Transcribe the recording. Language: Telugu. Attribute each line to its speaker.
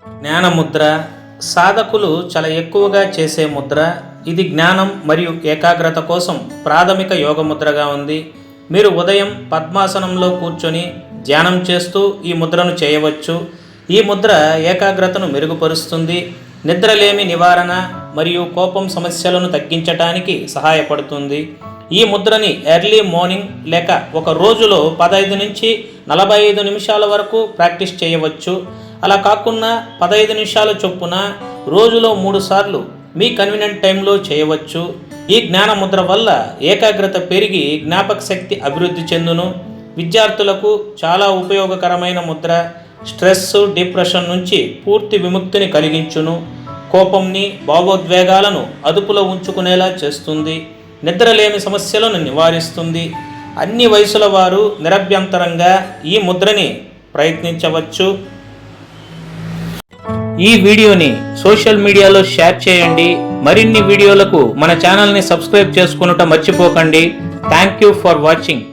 Speaker 1: జ్ఞానముద్ర సాధకులు చాలా ఎక్కువగా చేసే ముద్ర. ఇది జ్ఞానం మరియు ఏకాగ్రత కోసం ప్రాథమిక యోగ ముద్రగా ఉంది. మీరు ఉదయం పద్మాసనంలో కూర్చొని ధ్యానం చేస్తూ ఈ ముద్రను చేయవచ్చు. ఈ ముద్ర ఏకాగ్రతను మెరుగుపరుస్తుంది, నిద్రలేమి నివారణ మరియు కోపం సమస్యలను తగ్గించడానికి సహాయపడుతుంది. ఈ ముద్రని ఎర్లీ మార్నింగ్ లేక ఒక రోజులో 15 నుంచి 45 నిమిషాల వరకు ప్రాక్టీస్ చేయవచ్చు. అలా కాకుండా 15 నిమిషాల చొప్పున రోజులో 3 సార్లు మీ కన్వీనియంట్ టైంలో చేయవచ్చు. ఈ జ్ఞాన ముద్ర వల్ల ఏకాగ్రత పెరిగి జ్ఞాపక శక్తి అభివృద్ధి చెందును. విద్యార్థులకు చాలా ఉపయోగకరమైన ముద్ర. స్ట్రెస్, డిప్రెషన్ నుంచి పూర్తి విముక్తిని కలిగించును. కోపంని, భావోద్వేగాలను అదుపులో ఉంచుకునేలా చేస్తుంది. నిద్రలేమి సమస్యలను నివారిస్తుంది. అన్ని వయసుల వారు నిరభ్యంతరంగా ఈ ముద్రని ప్రయత్నించవచ్చు. ఈ వీడియోని సోషల్ మీడియాలో షేర్ చేయండి. మరిన్ని వీడియోలకు మన ఛానల్ని సబ్స్క్రైబ్ చేసుకొనుట మర్చిపోకండి. Thank you for watching.